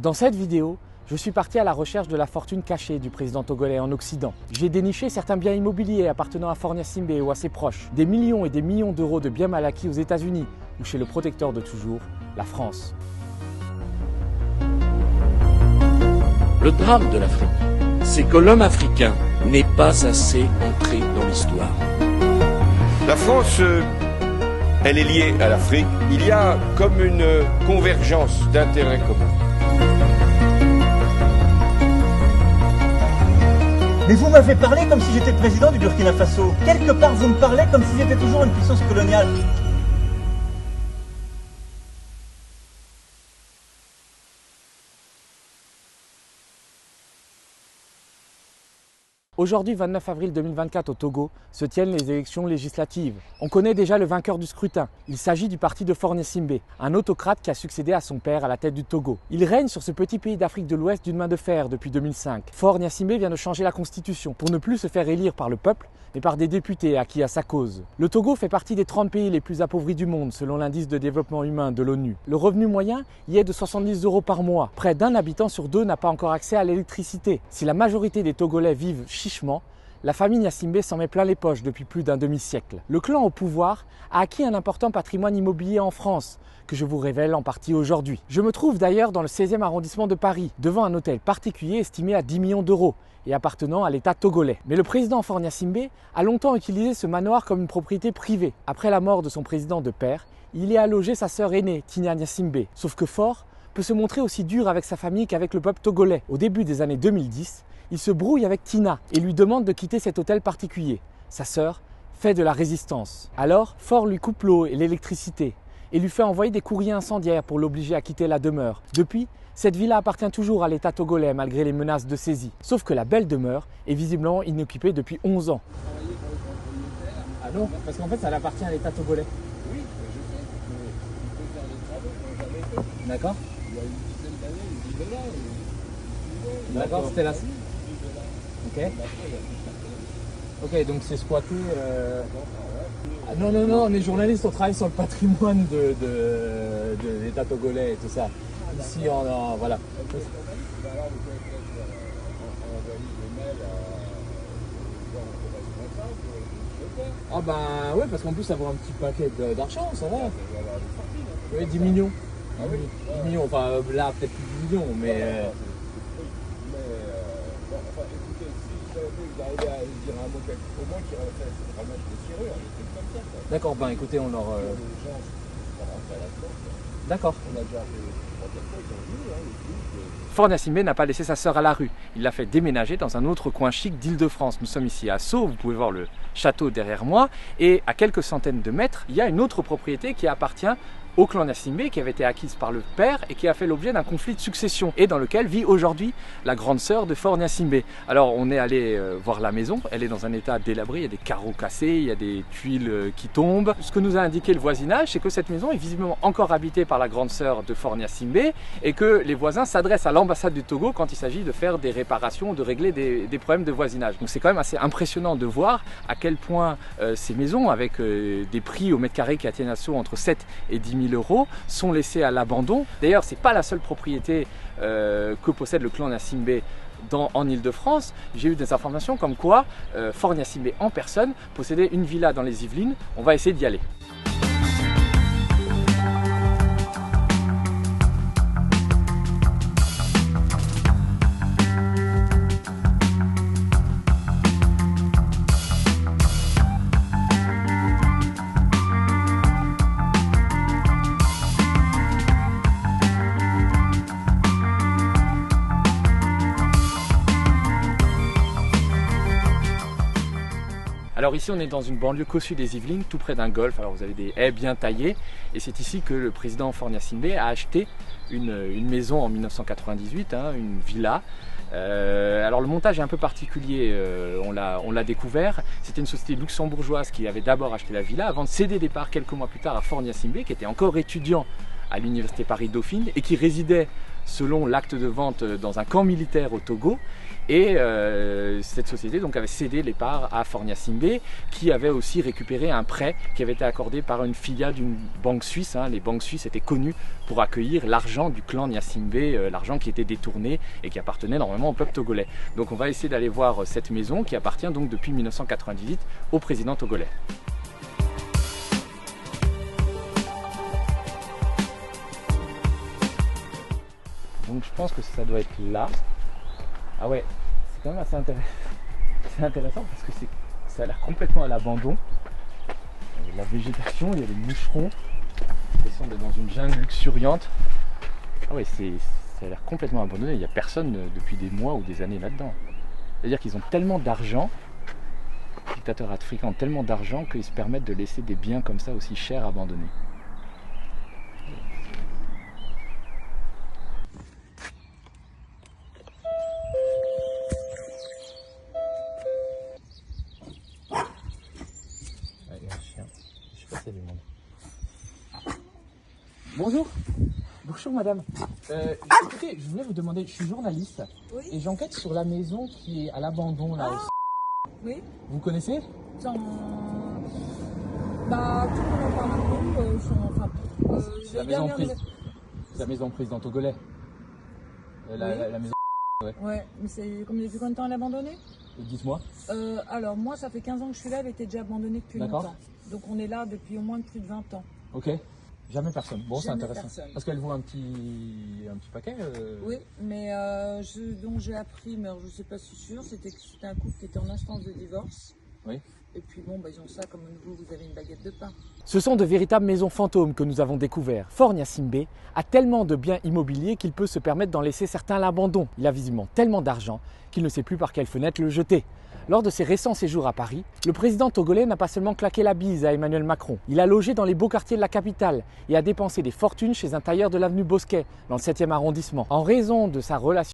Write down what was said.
Dans cette vidéo, je suis parti à la recherche de la fortune cachée du président togolais en Occident. J'ai déniché certains biens immobiliers appartenant à Faure Gnassingbé ou à ses proches, des millions et des millions d'euros de biens mal acquis aux États-Unis ou chez le protecteur de toujours, la France. Le drame de l'Afrique, c'est que l'homme africain n'est pas assez entré dans l'histoire. La France, elle est liée à l'Afrique. Il y a comme une convergence d'intérêts communs. Mais vous m'avez parlé comme si j'étais le président du Burkina Faso. Quelque part, vous me parlez comme si j'étais toujours une puissance coloniale. Aujourd'hui, 29 avril 2024 au Togo, se tiennent les élections législatives. On connaît déjà le vainqueur du scrutin. Il s'agit du parti de Faure Gnassingbé, un autocrate qui a succédé à son père à la tête du Togo. Il règne sur ce petit pays d'Afrique de l'Ouest d'une main de fer depuis 2005. Faure Gnassingbé vient de changer la constitution pour ne plus se faire élire par le peuple, mais par des députés acquis à sa cause. Le Togo fait partie des 30 pays les plus appauvris du monde selon l'indice de développement humain de l'ONU. Le revenu moyen y est de 70 € par mois. Près d'un habitant sur deux n'a pas encore accès à l'électricité. Si la majorité des Togolais vivent chichement, la famille Gnassingbé s'en met plein les poches depuis plus d'un demi-siècle. Le clan au pouvoir a acquis un important patrimoine immobilier en France, que je vous révèle en partie aujourd'hui. Je me trouve d'ailleurs dans le 16e arrondissement de Paris, devant un hôtel particulier estimé à 10 millions d'euros et appartenant à l'État togolais. Mais le président Faure Gnassingbé a longtemps utilisé ce manoir comme une propriété privée. Après la mort de son président de père, il y a logé sa sœur aînée, Tina Gnassingbé. Sauf que Faure peut se montrer aussi dur avec sa famille qu'avec le peuple togolais. Au début des années 2010, il se brouille avec Tina et lui demande de quitter cet hôtel particulier. Sa sœur fait de la résistance. Alors, Faure lui coupe l'eau et l'électricité et lui fait envoyer des courriers incendiaires pour l'obliger à quitter la demeure. Depuis, cette villa appartient toujours à l'État togolais malgré les menaces de saisie. Sauf que la belle demeure est visiblement inoccupée depuis 11 ans. Ah non, parce qu'en fait ça appartient à l'État togolais. Oui, je sais, mais il peut faire des travaux qui n'ont jamais été. D'accord. Il y a une dizaine d'années, ils vivaient là. D'accord, c'était là. Ok. Ok, donc c'est squatté. Ah, non, non, non, on est journalistes, on travaille sur le patrimoine de l'État togolais et tout ça. Ici, voilà. Ah ben ouais, parce qu'en plus ça vaut un petit paquet d'argent, ça va. Oui, 10 millions. Ah oui. 10 millions, enfin là peut-être plus de 10 millions, mais... Écoutez, si vous arrivez à dire un mot, au moins qu'il ramène des serrures, des trucs comme ça. D'accord, ben écoutez, on leur... Les gens sont rentrés à la porte. D'accord. On a déjà fait 3-4 fois, ils ont vu, les trucs. Faure Gnassingbé n'a pas laissé sa sœur à la rue. Il l'a fait déménager dans un autre coin chic d'Île-de-France. Nous sommes ici à Sceaux, vous pouvez voir le château derrière moi. Et à quelques centaines de mètres, il y a une autre propriété qui appartient au clan Gnassingbé, qui avait été acquise par le père et qui a fait l'objet d'un conflit de succession et dans lequel vit aujourd'hui la grande sœur de Faure Gnassingbé. Alors on est allé voir la maison, elle est dans un état délabré, il y a des carreaux cassés, il y a des tuiles qui tombent. Ce que nous a indiqué le voisinage, c'est que cette maison est visiblement encore habitée par la grande sœur de Faure Gnassingbé et que les voisins s'adressent à l'ambassade du Togo quand il s'agit de faire des réparations, de régler des problèmes de voisinage. Donc c'est quand même assez impressionnant de voir à quel point ces maisons, avec des prix au mètre carré qui atteignent entre 7 et 10 000 €, sont laissés à l'abandon. D'ailleurs, ce n'est pas la seule propriété que possède le clan Gnassingbé en Île-de-France. J'ai eu des informations comme quoi Faure Gnassingbé en personne possédait une villa dans les Yvelines. On va essayer d'y aller. Alors ici on est dans une banlieue cossue des Yvelines, tout près d'un golfe. Alors vous avez des haies bien taillées et c'est ici que le président Faure Gnassingbé a acheté une maison en 1998, une villa. Alors le montage est un peu particulier, on l'a découvert. C'était une société luxembourgeoise qui avait d'abord acheté la villa avant de céder des parts quelques mois plus tard à Faure Gnassingbé, qui était encore étudiant à l'université Paris-Dauphine et qui résidait selon l'acte de vente dans un camp militaire au Togo. Et cette société donc avait cédé les parts à Faure Gnassingbé, qui avait aussi récupéré un prêt qui avait été accordé par une filiale d'une banque suisse. Les banques suisses étaient connues pour accueillir l'argent du clan Gnassingbé, l'argent qui était détourné et qui appartenait normalement au peuple togolais. Donc on va essayer d'aller voir cette maison qui appartient donc depuis 1998 au président togolais. Donc je pense que ça doit être là. Ah ouais, c'est quand même assez intéressant. C'est intéressant parce que ça a l'air complètement à l'abandon. La végétation, il y a des moucherons. Ils sont dans une jungle luxuriante. Ah ouais, ça a l'air complètement abandonné. Il n'y a personne depuis des mois ou des années là-dedans. C'est-à-dire qu'ils ont tellement d'argent, les dictateurs africains ont tellement d'argent qu'ils se permettent de laisser des biens comme ça aussi chers abandonnés. Bonjour. Bonjour madame. Écoutez, je voulais vous demander, je suis journaliste et j'enquête sur la maison qui est à l'abandon là. Oui. Vous connaissez? Bah, tout le monde en parle un peu. C'est la maison prise. C'est la maison prise dans Togolais. La maison. Ouais, mais c'est comme depuis combien de temps elle est abandonnée? Dites-moi. Alors moi, ça fait 15 ans que je suis là, elle était déjà abandonnée depuis longtemps. Donc on est là depuis au moins plus de 20 ans. Ok. Jamais personne. Bon, c'est intéressant. Personne. Parce qu'elle vaut un petit paquet. Oui, mais dont j'ai appris, mais je ne sais pas si sûr, c'était que c'était un couple qui était en instance de divorce. Oui. Et puis bon, ils ont ça comme vous avez une baguette de pain. Ce sont de véritables maisons fantômes que nous avons découvertes. Faure Gnassingbé a tellement de biens immobiliers qu'il peut se permettre d'en laisser certains à l'abandon. Il a visiblement tellement d'argent qu'il ne sait plus par quelle fenêtre le jeter. Lors de ses récents séjours à Paris, le président togolais n'a pas seulement claqué la bise à Emmanuel Macron, il a logé dans les beaux quartiers de la capitale et a dépensé des fortunes chez un tailleur de l'avenue Bosquet, dans le 7e arrondissement. En raison de sa relation